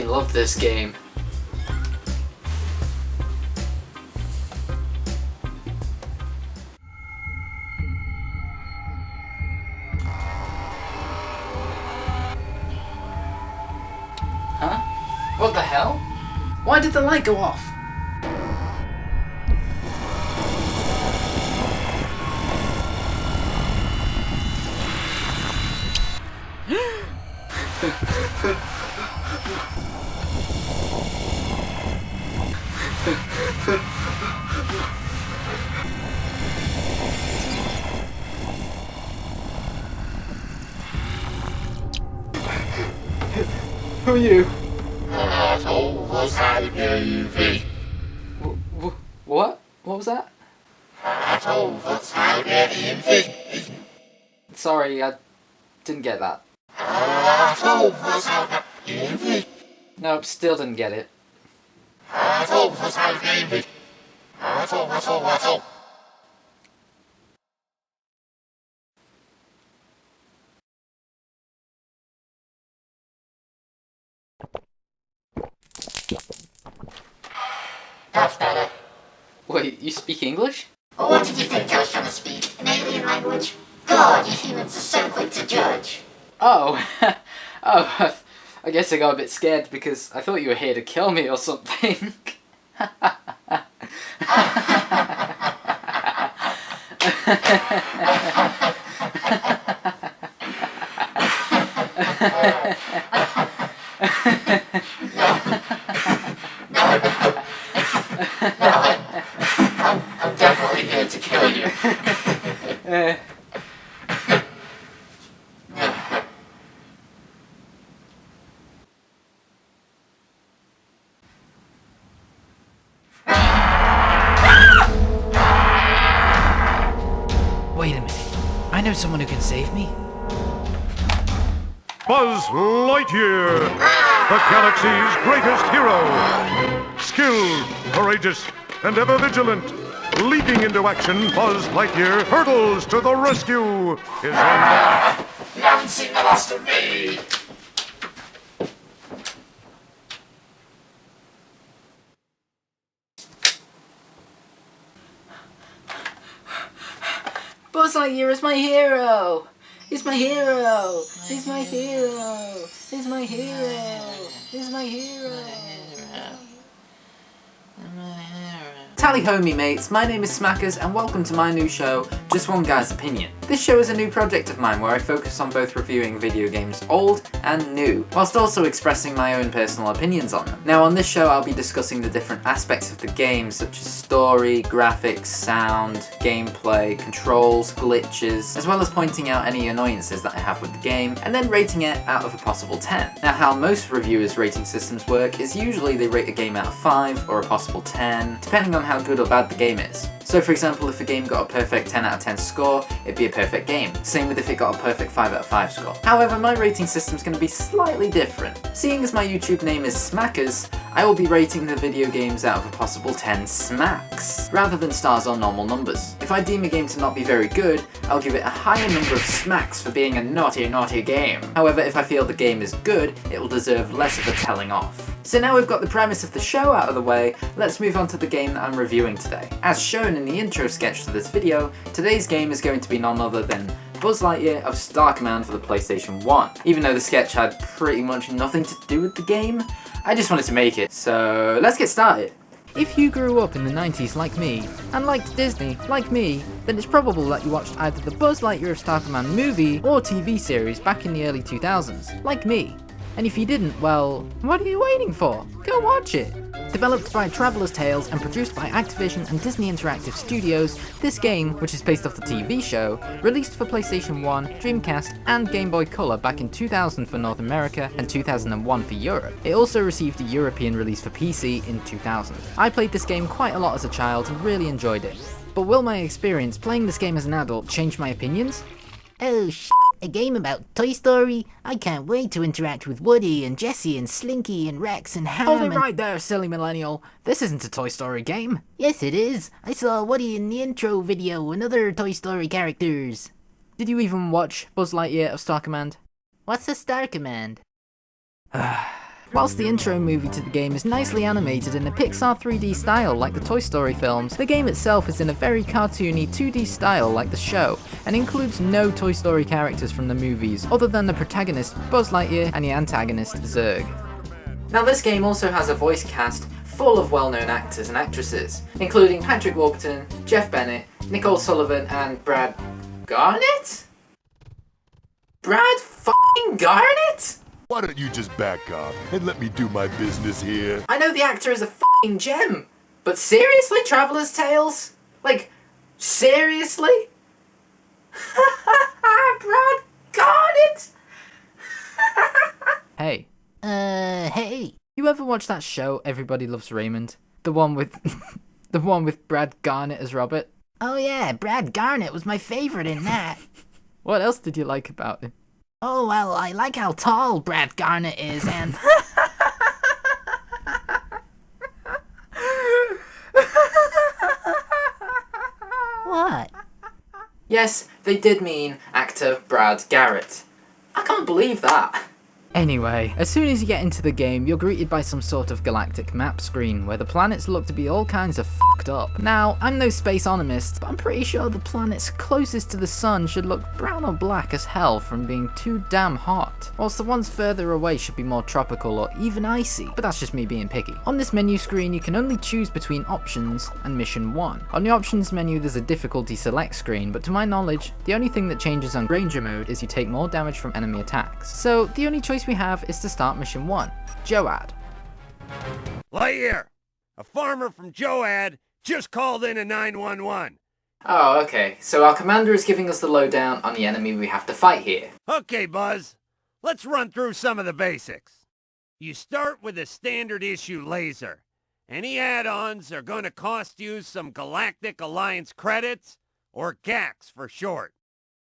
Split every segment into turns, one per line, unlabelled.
freaking love this game. Huh? What the hell? Why did the light go off? Who are you? What? What was that? Sorry, I didn't get that. Nope, still didn't get it.
That's better.
Wait, you speak English?
Or what did you think I was trying to speak? An alien language? God, you humans are so quick to judge.
Oh, oh, I guess I got a bit scared because I thought you were here to kill me or something.
I'm definitely here to kill you.
Wait a minute. I know someone who can save me.
Buzz Lightyear, the galaxy's greatest hero. Skilled, courageous, and ever vigilant. Leaping into action, Buzz Lightyear hurtles to the rescue.
You haven't seen the last of me.
Buzz Lightyear is my hero! He's my hero! He's my hero! He's my hero! He's my hero! Tally ho me mates, my name is Smackers and welcome to my new show, Just One Guy's Opinion. This show is a new project of mine where I focus on both reviewing video games old and new, whilst also expressing my own personal opinions on them. Now on this show I'll be discussing the different aspects of the game such as story, graphics, sound, gameplay, controls, glitches, as well as pointing out any annoyances that I have with the game, and then rating it out of a possible 10. Now how most reviewers' rating systems work is usually they rate a game out of 5 or a possible 10, depending on how good or bad the game is. So for example, if a game got a perfect 10 out of 10 score, it'd be a perfect game. Same with if it got a perfect 5 out of 5 score. However, my rating system's going to be slightly different. Seeing as my YouTube name is Smackers, I will be rating the video games out of a possible 10 smacks, rather than stars or normal numbers. If I deem a game to not be very good, I'll give it a higher number of smacks for being a naughty, naughty game. However, if I feel the game is good, it will deserve less of a telling off. So now we've got the premise of the show out of the way, let's move on to the game that I'm reviewing today. As shown in the intro sketch to this video, today's game is going to be none other than Buzz Lightyear of Star Command for the PlayStation 1. Even though the sketch had pretty much nothing to do with the game, I just wanted to make it, so let's get started.
If you grew up in the 90s like me, and liked Disney like me, then it's probable that you watched either the Buzz Lightyear of Star Command movie or TV series back in the early 2000s, like me. And if you didn't, well, what are you waiting for? Go watch it! Developed by Traveller's Tales and produced by Activision and Disney Interactive Studios, this game, which is based off the TV show, released for PlayStation 1, Dreamcast, and Game Boy Color back in 2000 for North America and 2001 for Europe. It also received a European release for PC in 2000. I played this game quite a lot as a child and really enjoyed it. But will my experience playing this game as an adult change my opinions?
Oh a game about Toy Story? I can't wait to interact with Woody and Jessie and Slinky and Rex and Ham
Hold it
and...
right there, silly millennial. This isn't a Toy Story game.
Yes it is. I saw Woody in the intro video and other Toy Story characters.
Did you even watch Buzz Lightyear of Star Command?
What's a Star Command?
Whilst the intro movie to the game is nicely animated in a Pixar 3D style like the Toy Story films, the game itself is in a very cartoony 2D style like the show, and includes no Toy Story characters from the movies other than the protagonist Buzz Lightyear and the antagonist Zurg.
Now this game also has a voice cast full of well-known actors and actresses, including Patrick Warburton, Jeff Bennett, Nicole Sullivan, and Brad Garnett? Brad f***ing Garnett?
Why don't you just back off and let me do my business here?
I know the actor is a f***ing gem, but seriously, Traveler's Tales? Like, seriously? Brad Garnett?
Hey,
hey.
you ever watch that show Everybody Loves Raymond? The one with the one with Brad Garnett as Robert?
Oh yeah, Brad Garnett was my favorite in that.
What else did you like about him?
Oh well, I like how tall Brad Garnett is and... What?
Yes, they did mean actor Brad Garrett. I can't believe that.
Anyway, as soon as you get into the game, you're greeted by some sort of galactic map screen where the planets look to be all kinds of fucked up. Now, I'm no space onomist, but I'm pretty sure the planets closest to the sun should look brown or black as hell from being too damn hot, whilst the ones further away should be more tropical or even icy, but that's just me being picky. On this menu screen, you can only choose between options and mission 1. On the options menu, there's a difficulty select screen, but to my knowledge, the only thing that changes on Ranger mode is you take more damage from enemy attacks. So the only choice we have is to start mission 1, Joad.
Lightyear, a farmer from Joad just called in a 911.
Oh, okay, so our commander is giving us the lowdown on the enemy we have to fight here.
Okay, Buzz, let's run through some of the basics. You start with a standard issue laser. Any add-ons are going to cost you some Galactic Alliance credits, or GACs for short.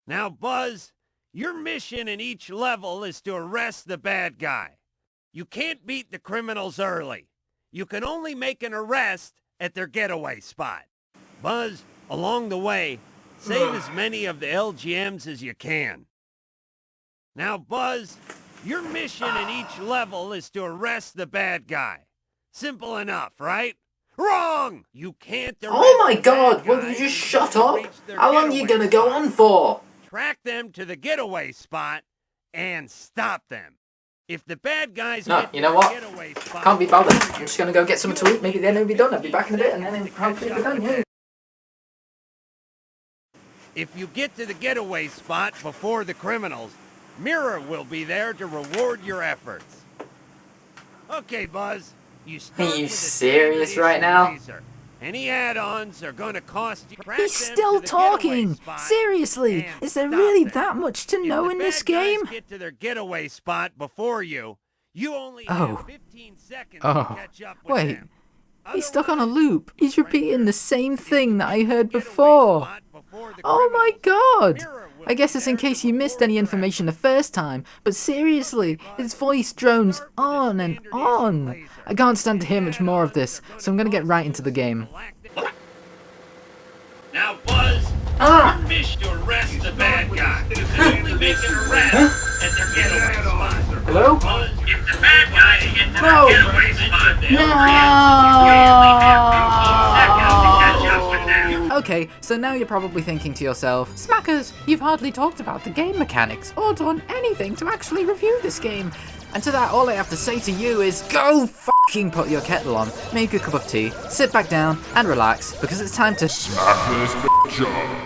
Now, Buzz, your mission in each level is to arrest the bad guy. You can't beat the criminals early. You can only make an arrest at their getaway spot. Buzz, along the way, save as many of the LGMs as you can. Now, Buzz, your mission in each level is to arrest the bad guy. Simple enough, right? Wrong! You can't arrest
Oh my
the
god,
bad
will
guy
you just
until
shut
you
up?
reach their
How long are you
getaway
gonna go
spot.
on for?
Track them to the getaway spot and stop them. If the bad guys
No,
get
you
to
know
the
what?
getaway spot
Can't be bothered.
before
I'm
you,
just gonna go get something to eat, maybe then it'll be done. I'll be back in a bit and then hopefully it'll be done, yeah.
if you get to the getaway spot before the criminals, Mirror will be there to reward your efforts. Okay, Buzz. You start
Are you
with a
serious
standard
right
issue
now?
laser. Any add-ons are going to cost you. Track
He's
them
still
to the getaway
talking!
spot
Seriously,
and
is there
stop
really
them.
that much to
If
know
the
in this
bad guys
game?
get to their getaway spot before you, you only
Oh.
have 15 seconds
Oh.
to catch up with
Wait.
them.
He's stuck on a
Otherwise,
loop. He's repeating the
Rangers,
same
if
thing
you
that I
get
heard
to the getaway
before.
spot before the
Oh my
criminals,
god!
Mirror will
I guess
be
it's in
there to
case you missed
reward
any
your
information the
efforts.
first time, but seriously, his voice drones on and on. I can't stand to hear much more of this, so I'm gonna get right into the game.
Now, Buzz,
Ah!
your mission to arrest the bad guy. You can only make an arrest at their getaway spot.
Hello?
Buzz, if the bad guys get to
No!
their getaway spot, they'll
Okay, so now you're probably thinking to yourself, Smackers, you've hardly talked about the game mechanics or done anything to actually review this game. And to that, all I have to say to you is go fucking put your kettle on, make a cup of tea, sit back down and relax because it's time to
Smack this job.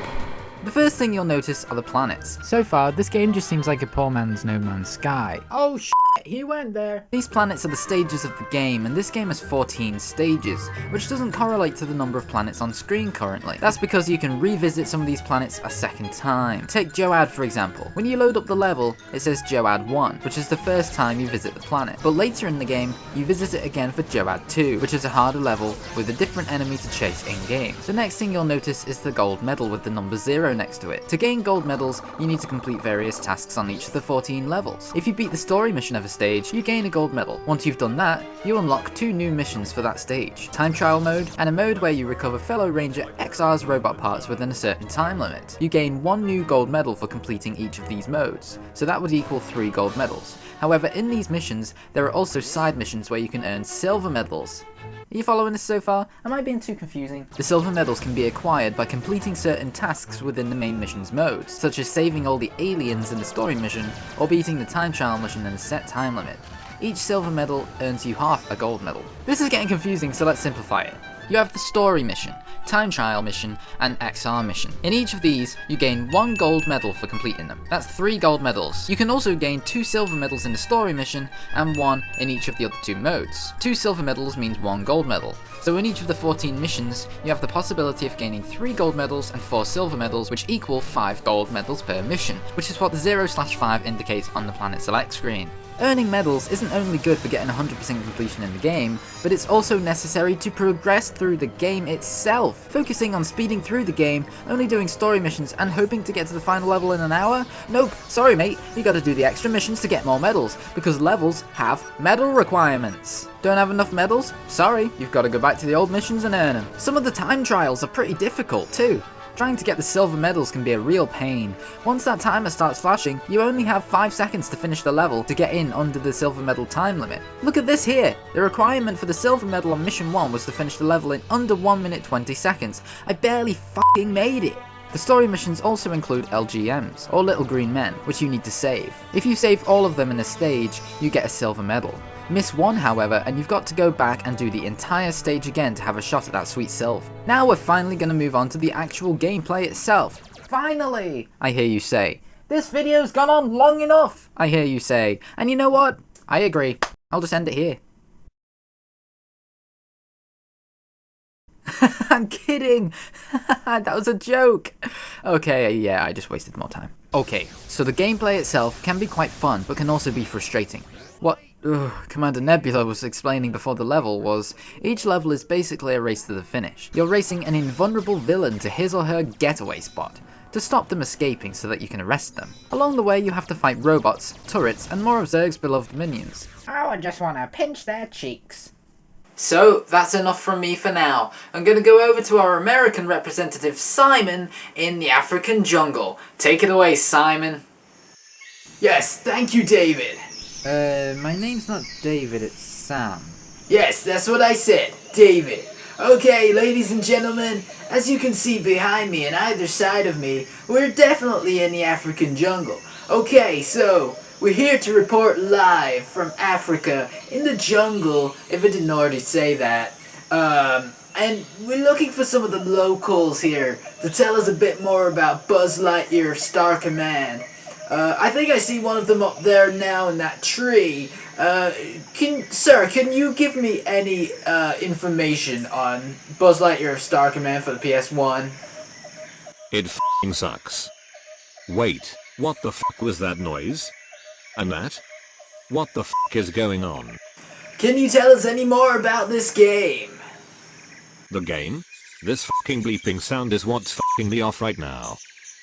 The first thing you'll notice are the planets. So far, this game just seems like a poor man's No Man's Sky.
Oh shit, he went there.
These planets are the stages of the game, and this game has 14 stages, which doesn't correlate to the number of planets on screen currently. That's because you can revisit some of these planets a second time. Take Joad for example. When you load up the level, it says Joad 1, which is the first time you visit the planet. But later in the game, you visit it again for Joad 2, which is a harder level with a different enemy to chase in-game. The next thing you'll notice is the gold medal with the number 0 next to it. To gain gold medals, you need to complete various tasks on each of the 14 levels. If you beat the story mission of a stage, you gain a gold medal. Once you've done that, you unlock 2 new missions for that stage. Time trial mode, and a mode where you recover fellow Ranger XR's robot parts within a certain time limit. You gain 1 new gold medal for completing each of these modes, so that would equal 3 gold medals. However, in these missions, there are also side missions where you can earn silver medals. Are you following this so far? Am I being too confusing? The silver medals can be acquired by completing certain tasks within the main mission's modes, such as saving all the aliens in the story mission, or beating the time trial mission in a set time limit. Each silver medal earns you half a gold medal. This is getting confusing, so let's simplify it. You have the story mission, time trial mission, and XR mission. In each of these, you gain 1 gold medal for completing them. That's 3 gold medals. You can also gain 2 silver medals in the story mission, and 1 in each of the other 2 modes. 2 silver medals means 1 gold medal. So in each of the 14 missions, you have the possibility of gaining 3 gold medals and 4 silver medals, which equal 5 gold medals per mission, which is what the 0/5 indicates on the planet select screen. Earning medals isn't only good for getting 100% completion in the game, but it's also necessary to progress through the game itself. Focusing on speeding through the game, only doing story missions and hoping to get to the final level in an hour? Nope, sorry mate, you gotta do the extra missions to get more medals, because levels have medal requirements. Don't have enough medals? Sorry, you've gotta go back to the old missions and earn them. Some of the time trials are pretty difficult too. Trying to get the silver medals can be a real pain. Once that timer starts flashing, you only have 5 seconds to finish the level to get in under the silver medal time limit. Look at this here! The requirement for the silver medal on mission 1 was to finish the level in under 1 minute 20 seconds. I barely fucking made it! The story missions also include LGMs, or little green men, which you need to save. If you save all of them in a stage, you get a silver medal. Miss 1 however, and you've got to go back and do the entire stage again to have a shot at that sweet silver. Now we're finally going to move on to the actual gameplay itself. Finally! I hear you say. This video's gone on long enough! I hear you say. And you know what? I agree. I'll just end it here. I'm kidding! That was a joke! Okay, yeah, I just wasted more time. Okay, so the gameplay itself can be quite fun, but can also be frustrating. What Commander Nebula was explaining before the level was, each level is basically a race to the finish. You're racing an invulnerable villain to his or her getaway spot, to stop them escaping so that you can arrest them. Along the way you have to fight robots, turrets, and more of Zurg's beloved minions.
Oh, I just want to pinch their cheeks.
So, that's enough from me for now. I'm gonna go over to our American representative, Simon, in the African jungle. Take it away, Simon. Yes, thank you, David.
My name's not David, it's Sam.
Yes, that's what I said, David. Okay, ladies and gentlemen, as you can see behind me and either side of me, we're definitely in the African jungle. Okay, so, we're here to report live from Africa, in the jungle, if I didn't already say that. And we're looking for some of the locals here to tell us a bit more about Buzz Lightyear of Star Command. I think I see one of them up there now in that tree. Sir, can you give me any information on Buzz Lightyear of Star Command for the PS1?
It f***ing sucks. Wait, what the f*** was that noise? And that? What the f*** is going on?
Can you tell us any more about this game?
The game? This f***ing bleeping sound is what's f***ing me off right now.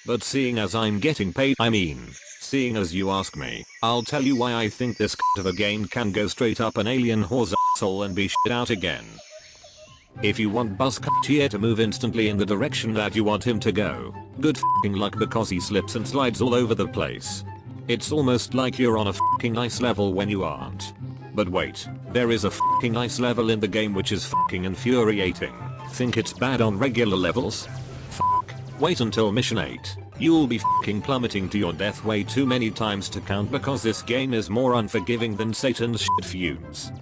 But seeing as I'm getting paid, seeing as you ask me, I'll tell you why I think this c*** of a game can go straight up an alien whore's asshole and be shit out again. If you want Buzz Lightyear to move instantly in the direction that you want him to go, good f***ing luck because he slips and slides all over the place. It's almost like you're on a f***ing nice level when you aren't. But wait, there is a f***ing nice level in the game which is f***ing infuriating. Think it's bad on regular levels? Wait until mission 8. You'll be f***ing plummeting to your death way too many times to count because this game is more unforgiving than Satan's shit fumes.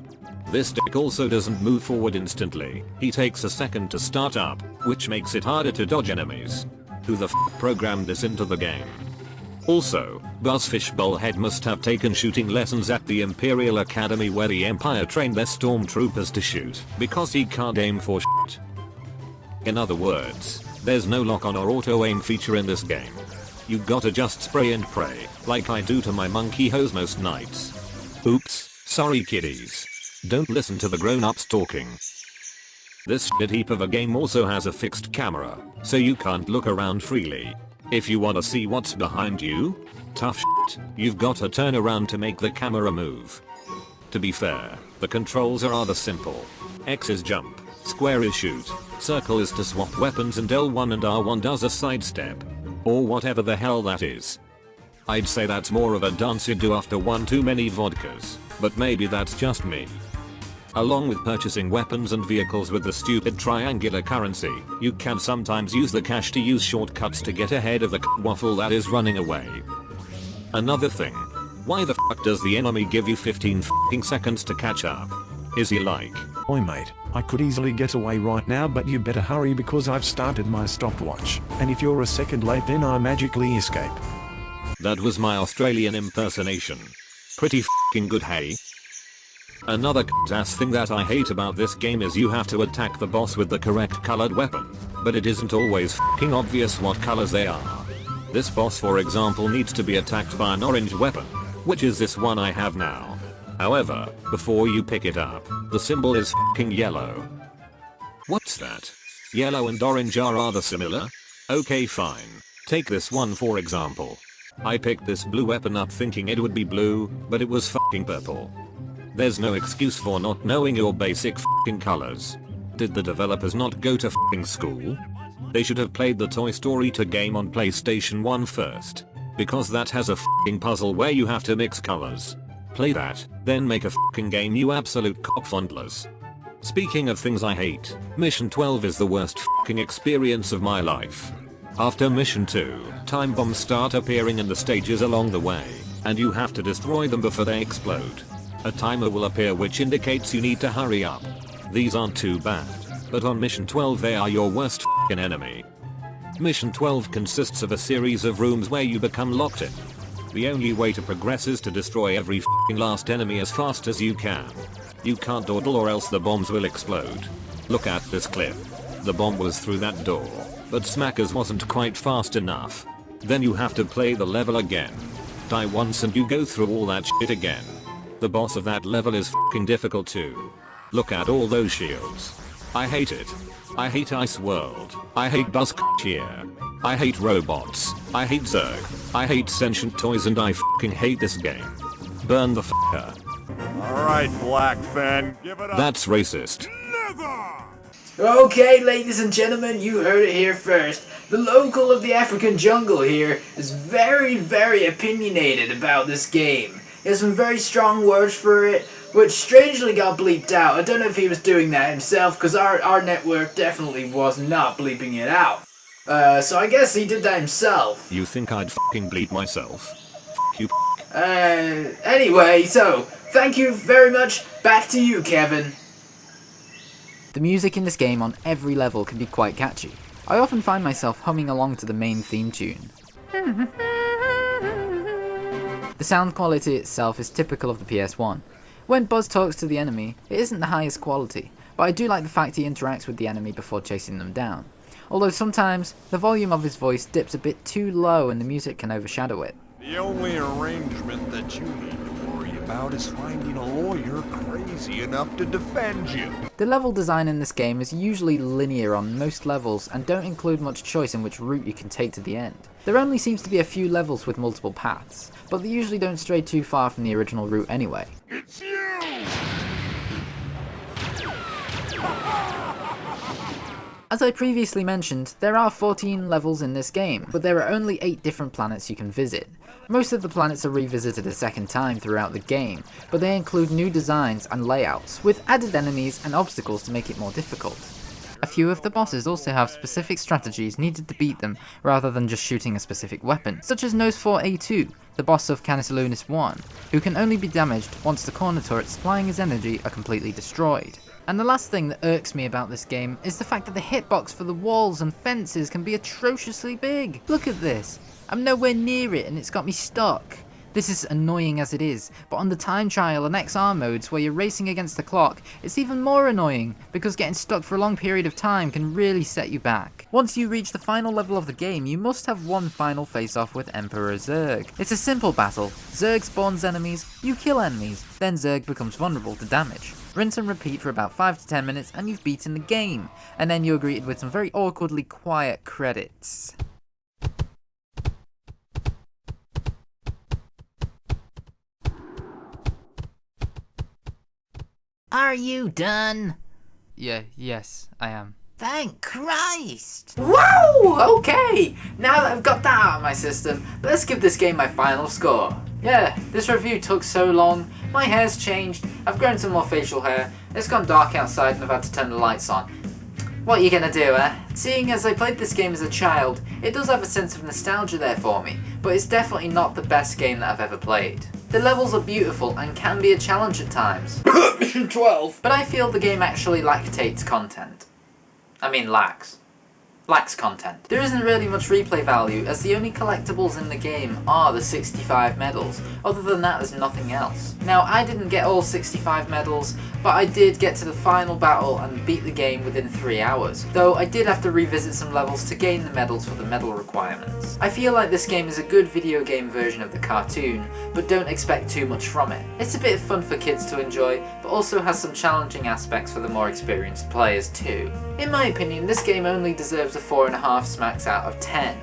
This dick also doesn't move forward instantly. He takes a second to start up, which makes it harder to dodge enemies. Who the f*** programmed this into the game? Also, Buzz Fishbowlhead must have taken shooting lessons at the Imperial Academy where the Empire trained their stormtroopers to shoot, because he can't aim for shit. In other words, there's no lock-on or auto-aim feature in this game. You gotta just spray and pray, like I do to my monkey hose most nights. Oops, sorry kiddies. Don't listen to the grown-ups talking. This shit heap of a game also has a fixed camera, so you can't look around freely. If you wanna see what's behind you, tough shit. You've got to turn around to make the camera move. To be fair, the controls are rather simple. X is jump, square is shoot, circle is to swap weapons, and L1 and R1 does a sidestep. Or whatever the hell that is. I'd say that's more of a dance you do after one too many vodkas, but maybe that's just me. Along with purchasing weapons and vehicles with the stupid triangular currency, you can sometimes use the cash to use shortcuts to get ahead of the waffle that is running away. Another thing. Why the fuck does the enemy give you 15 fucking seconds to catch up? Is he like,
"Oi mate, I could easily get away right now, but you better hurry because I've started my stopwatch, and if you're a second late then I magically escape."
that was my Australian impersonation. Pretty fucking good, hey? Another ass thing that I hate about this game is you have to attack the boss with the correct colored weapon, but it isn't always fucking obvious what colors they are. This boss, for example, needs to be attacked by an orange weapon, which is this one I have now. However, before you pick it up, the symbol is fucking yellow. What's that? Yellow and orange are rather similar? Okay, fine. Take this one for example. I picked this blue weapon up thinking it would be blue, but it was fucking purple. There's no excuse for not knowing your basic fucking colors. Did the developers not go to fucking school? They should have played the Toy Story 2 game on PlayStation 1 first. Because that has a fucking puzzle where you have to mix colors. Play that, then make a fucking game, you absolute cockfondlers. Speaking of things I hate, Mission 12 is the worst fucking experience of my life. After Mission 2, time bombs start appearing in the stages along the way, and you have to destroy them before they explode. A timer will appear which indicates you need to hurry up. These aren't too bad, but on Mission 12 they are your worst fucking enemy. Mission 12 consists of a series of rooms where you become locked in. The only way to progress is to destroy every fucking last enemy as fast as you can. You can't dawdle or else the bombs will explode. Look at this clip. The bomb was through that door, but Smackers wasn't quite fast enough. Then you have to play the level again. Die once and you go through all that shit again. The boss of that level is fucking difficult too. Look at all those shields. I hate it. I hate Ice World. I hate Buzz Lightyear. I hate robots. I hate Zurg. I hate sentient toys and I fucking hate this game. Burn the fucker.
Alright, Black Fan, give it up.
That's racist.
Never!
Okay, ladies and gentlemen, you heard it here first. The local of the African jungle here is very, very opinionated about this game. He has some very strong words for it, which strangely got bleeped out. I don't know if he was doing that himself, because our network definitely was not bleeping it out. So I guess he did that himself.
You think I'd fucking bleep myself? F you.
Anyway, so, thank you very much. Back to you, Kevin.
The music in this game on every level can be quite catchy. I often find myself humming along to the main theme tune. The sound quality itself is typical of the PS1. When Buzz talks to the enemy, it isn't the highest quality, but I do like the fact he interacts with the enemy before chasing them down. Although sometimes, the volume of his voice dips a bit too low and the music can overshadow it.
The only arrangement that you need to worry about is finding a lawyer crazy enough to defend you.
The level design in this game is usually linear on most levels and don't include much choice in which route you can take to the end. There only seems to be a few levels with multiple paths, but they usually don't stray too far from the original route anyway.
It's you!
As I previously mentioned, there are 14 levels in this game, but there are only 8 different planets you can visit. Most of the planets are revisited a second time throughout the game, but they include new designs and layouts, with added enemies and obstacles to make it more difficult. A few of the bosses also have specific strategies needed to beat them rather than just shooting a specific weapon, such as Nose 4A2, the boss of Canis Lunis 1, who can only be damaged once the corner turrets supplying his energy are completely destroyed. And the last thing that irks me about this game is the fact that the hitbox for the walls and fences can be atrociously big. Look at this. I'm nowhere near it and it's got me stuck. This is annoying as it is, but on the time trial and XR modes where you're racing against the clock, it's even more annoying because getting stuck for a long period of time can really set you back. Once you reach the final level of the game, you must have one final face-off with Emperor Zurg. It's a simple battle. Zurg spawns enemies, you kill enemies, then Zurg becomes vulnerable to damage. Rinse and repeat for about 5 to 10 minutes and you've beaten the game, and then you're greeted with some very awkwardly quiet credits.
Are you done?
Yes, I am.
Thank Christ!
Wow! Okay! Now that I've got that out of my system, let's give this game my final score. Yeah, this review took so long, my hair's changed, I've grown some more facial hair, it's gone dark outside and I've had to turn the lights on. What are you gonna do, eh? Seeing as I played this game as a child, it does have a sense of nostalgia there for me, but it's definitely not the best game that I've ever played. The levels are beautiful and can be a challenge at times. Mission 12! But I feel the game actually lactates content. Lacks content. There isn't really much replay value, as the only collectibles in the game are the 65 medals. Other than that, there's nothing else. Now, I didn't get all 65 medals, but I did get to the final battle and beat the game within 3 hours, though I did have to revisit some levels to gain the medals for the medal requirements. I feel like this game is a good video game version of the cartoon, but don't expect too much from it. It's a bit of fun for kids to enjoy, but also has some challenging aspects for the more experienced players too. In my opinion, this game only deserves a 4.5 smacks out of 10.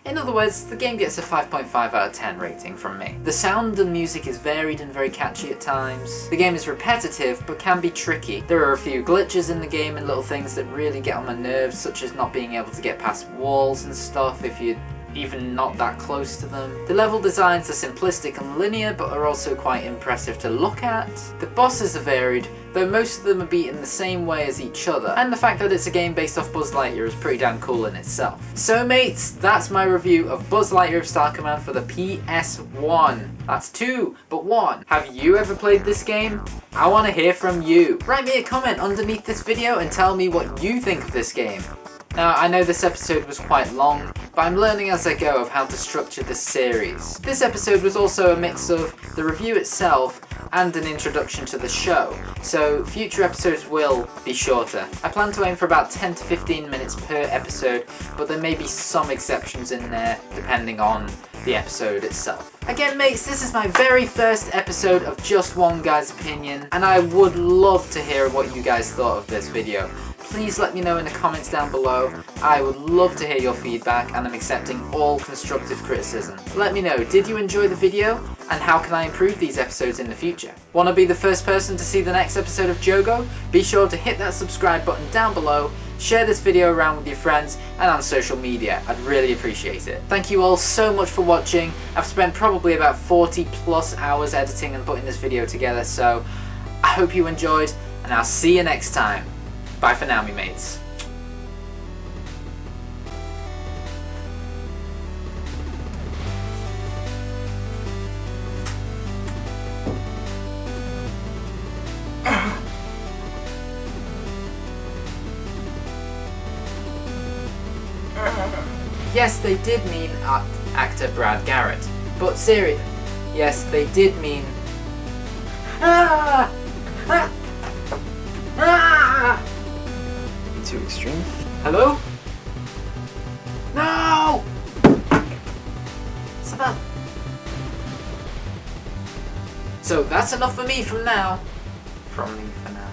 In other words, the game gets a 5.5 out of 10 rating from me. The sound and music is varied and very catchy at times. The game is repetitive, but can be tricky. There are a few glitches in the game and little things that really get on my nerves, such as not being able to get past walls and stuff if you're even not that close to them. The level designs are simplistic and linear, but are also quite impressive to look at. The bosses are varied, though most of them are beaten the same way as each other, and the fact that it's a game based off Buzz Lightyear is pretty damn cool in itself. So mates, that's my review of Buzz Lightyear of Star Command for the PS1. That's 2, but 1. Have you ever played this game? I want to hear from you. Write me a comment underneath this video and tell me what you think of this game. Now, I know this episode was quite long, but I'm learning as I go of how to structure this series. This episode was also a mix of the review itself and an introduction to the show, so future episodes will be shorter. I plan to aim for about 10 to 15 minutes per episode, but there may be some exceptions in there depending on the episode itself. Again mates, this is my very first episode of Just One Guy's Opinion, and I would love to hear what you guys thought of this video. Please let me know in the comments down below. I would love to hear your feedback, and I'm accepting all constructive criticism. Let me know, did you enjoy the video? And how can I improve these episodes in the future? Want to be the first person to see the next episode of Jogo? Be sure to hit that subscribe button down below, share this video around with your friends and on social media. I'd really appreciate it. Thank you all so much for watching. I've spent probably about 40 plus hours editing and putting this video together, so I hope you enjoyed, and I'll see you next time. Bye for now, me mates. Yes, they did mean actor Brad Garrett, but seriously, yes, they did mean. Too extreme. Hello? No! What's about? So that's enough for me from now. From me for now.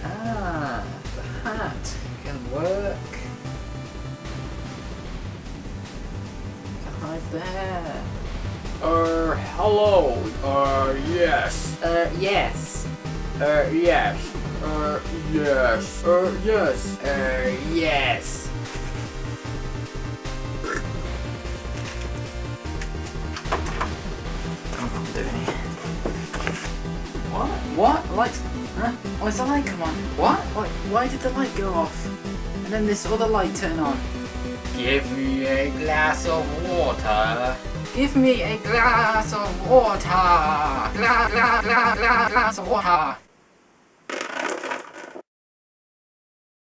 Ah, the hat can work. Can hide there. Hello. Yes. Yes. Yes. Yes. Yes. Yes. What? Lights? Huh? Oh, is the light come on? What? Why did the light go off? And then this other light turn on? Give me a glass of water. Give me a glass of water. Glass of water.